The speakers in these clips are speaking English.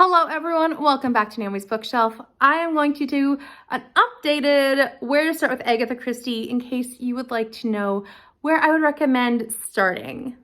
Hello everyone, welcome back to Naomi's Bookshelf. I am going to do an updated where to start with Agatha Christie in case you would like to know where I would recommend starting.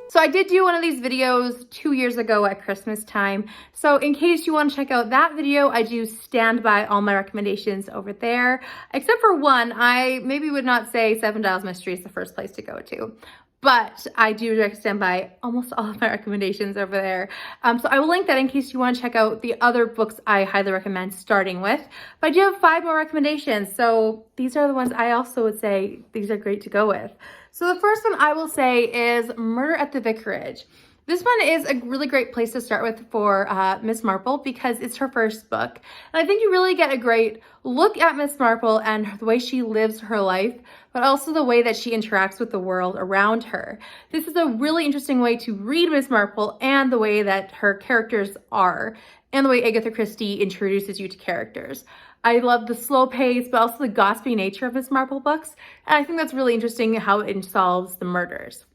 So I did do one of these videos 2 years ago at Christmas time. So in case you want to check out that video, I do stand by all my recommendations over there. Except for one, I maybe would not say Seven Dials Mystery is the first place to go to. But I do stand by almost all of my recommendations over there. So I will link that in case you want to check out the other books I highly recommend starting with. But I do have 5 more recommendations. So these are the ones I also would say these are great to go with. So the first one I will say is Murder at the Vicarage. This one is a really great place to start with for Miss Marple because it's her first book. And I think you really get a great look at Miss Marple and the way she lives her life, but also the way that she interacts with the world around her. This is a really interesting way to read Miss Marple and the way that her characters are and the way Agatha Christie introduces you to characters. I love the slow pace, but also the gossipy nature of Miss Marple books. And I think that's really interesting how it solves the murders.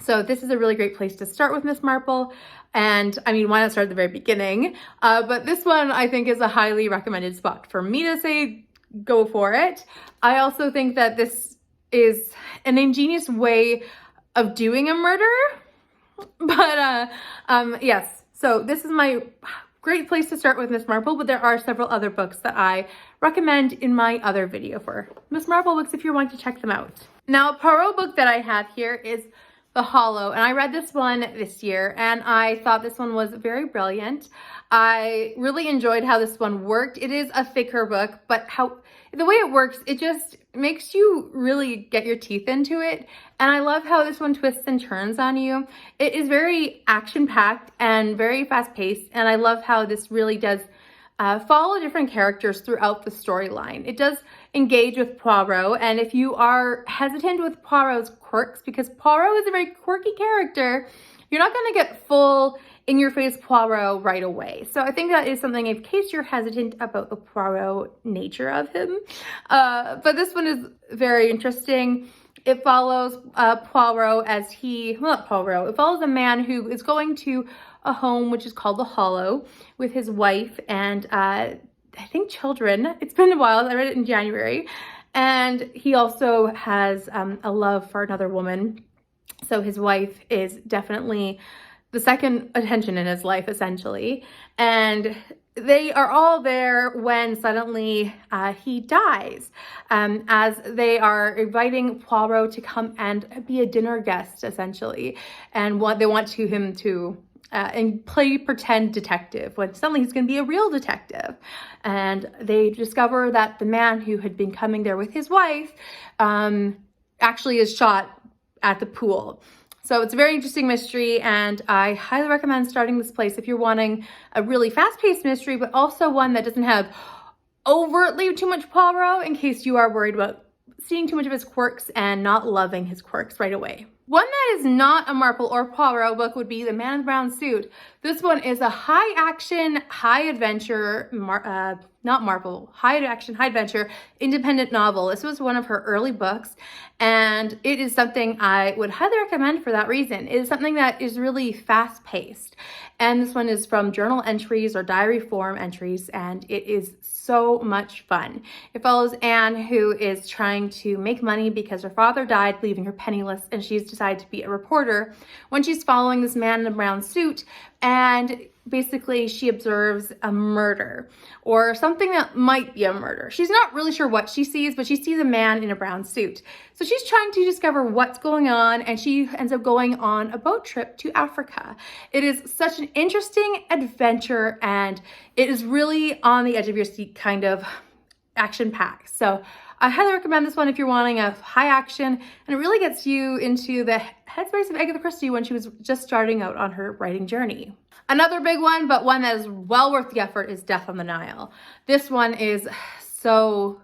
So this is a really great place to start with Miss Marple. And I mean, why not start at the very beginning? But this one I think is a highly recommended spot for me to say, go for it. I also think that this is an ingenious way of doing a murder. But yes, so this is my great place to start with Miss Marple, but there are several other books that I recommend in my other video for Miss Marple books if you're wanting to check them out. Now, a Poirot book that I have here is The Holo, and I read this one this year and I thought this one was very brilliant. I really enjoyed how this one worked. It is a thicker book, but the way it works, it just makes you really get your teeth into it. And I love how this one twists and turns on you. It is very action-packed and very fast-paced, and I love how this really does follow different characters throughout the storyline. It does engage with Poirot, and if you are hesitant with Poirot's quirks, because Poirot is a very quirky character, you're not going to get full in-your-face Poirot right away. So I think that is something in case you're hesitant about the Poirot nature of him. But this one is very interesting. It follows Poirot as it follows a man who is going to a home which is called the Holo with his wife and I think children. It's been a while. I read it in January. And he also has a love for another woman. So his wife is definitely the second attention in his life, essentially. And they are all there when suddenly he dies, as they are inviting Poirot to come and be a dinner guest, essentially. And they want him to and play pretend detective when suddenly he's going to be a real detective. And they discover that the man who had been coming there with his wife actually is shot at the pool. So it's a very interesting mystery, and I highly recommend starting this place if you're wanting a really fast-paced mystery, but also one that doesn't have overtly too much Poirot in case you are worried about seeing too much of his quirks and not loving his quirks right away. One that is not a Marple or Poirot book would be The Man in the Brown Suit. This one is a high-action, high-adventure, high-action, high-adventure independent novel. This was one of her early books, and it is something I would highly recommend for that reason. It is something that is really fast-paced, and this one is from journal entries or diary form entries, and it is so much fun. It follows Anne, who is trying to make money because her father died, leaving her penniless, and she's decided to be a reporter when she's following this man in a brown suit, and basically she observes a murder or something that might be a murder. She's not really sure what she sees, but she sees a man in a brown suit. So she's trying to discover what's going on, and she ends up going on a boat trip to Africa. It is such an interesting adventure, and it is really on the edge of your seat kind of action-packed. So I highly recommend this one if you're wanting a high action, and it really gets you into the headspace of Agatha Christie when she was just starting out on her writing journey. Another big one, but one that is well worth the effort, is Death on the Nile. This one is so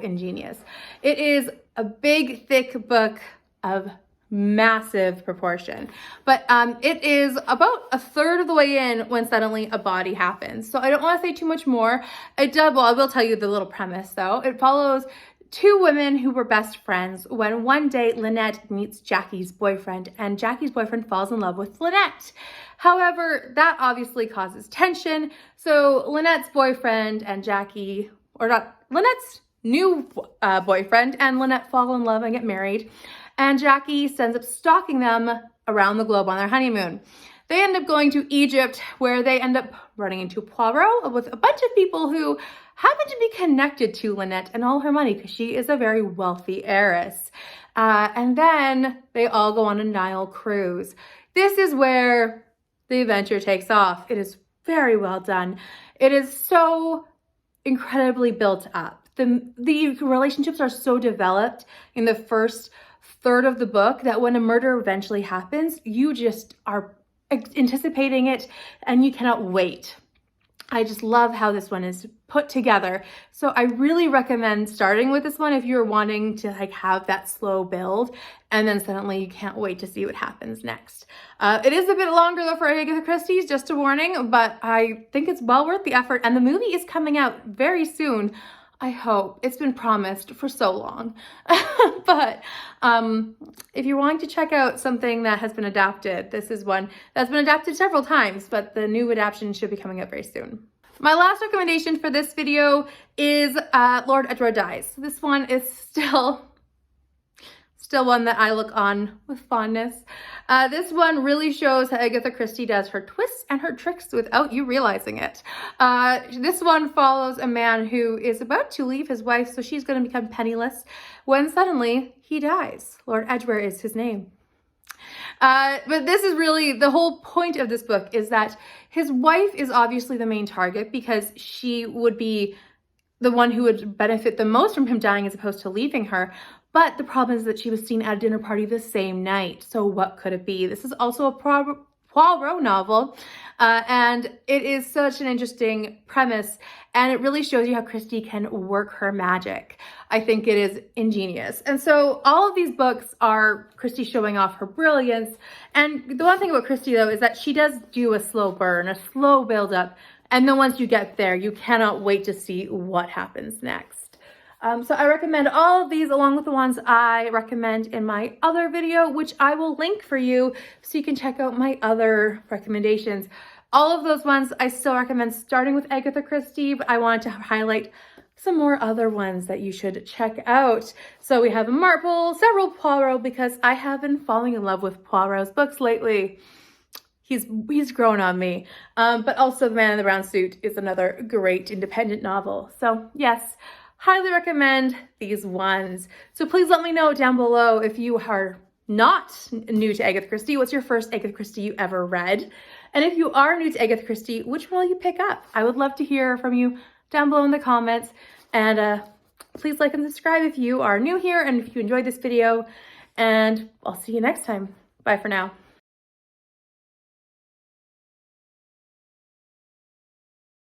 ingenious. It is a big, thick book of massive proportion, but it is about a third of the way in when suddenly a body happens. So I don't want to say too much more. I will tell you the little premise though. It follows two women who were best friends when one day Lynette meets Jackie's boyfriend and Jackie's boyfriend falls in love with Lynette. However, that obviously causes tension. So Lynette's boyfriend and Jackie, or not, Lynette's new boyfriend and Lynette fall in love and get married. And Jackie ends up stalking them around the globe on their honeymoon. They end up going to Egypt, where they end up running into Poirot with a bunch of people who happen to be connected to Lynette and all her money because she is a very wealthy heiress. And then they all go on a Nile cruise. This is where the adventure takes off. It is very well done. It is so incredibly built up. The relationships are so developed in the first third of the book that when a murder eventually happens, you just are anticipating it and you cannot wait. I just love how this one is put together. So I really recommend starting with this one if you're wanting to have that slow build and then suddenly you can't wait to see what happens next. It is a bit longer though for Agatha Christie's, just a warning, but I think it's well worth the effort and the movie is coming out very soon. I hope. It's been promised for so long. But if you're wanting to check out something that has been adapted, this is one that's been adapted several times, but the new adaptation should be coming out very soon. My last recommendation for this video is Lord Edward Dies. This one is still one that I look on with fondness. This one really shows how Agatha Christie does her twists and her tricks without you realizing it. This one follows a man who is about to leave his wife, so she's going to become penniless, when suddenly he dies. Lord Edward is his name. But this is really, the whole point of this book is that his wife is obviously the main target because she would be the one who would benefit the most from him dying as opposed to leaving her. But the problem is that she was seen at a dinner party the same night. So what could it be? This is also a Poirot novel, and it is such an interesting premise, and it really shows you how Christie can work her magic. I think it is ingenious. And so all of these books are Christie showing off her brilliance. And the one thing about Christie, though, is that she does do a slow burn, a slow build up. And then once you get there, you cannot wait to see what happens next. So I recommend all of these along with the ones I recommend in my other video, which I will link for you so you can check out my other recommendations. All of those ones I still recommend starting with Agatha Christie, but I wanted to highlight some more other ones that you should check out. So we have Marple, several Poirot, because I have been falling in love with Poirot's books lately. He's grown on me. But also The Man in the Brown Suit is another great independent novel. So yes, highly recommend these ones. So please let me know down below if you are not new to Agatha Christie. What's your first Agatha Christie you ever read? And if you are new to Agatha Christie, which one will you pick up? I would love to hear from you down below in the comments. And please like and subscribe if you are new here and if you enjoyed this video. And I'll see you next time. Bye for now.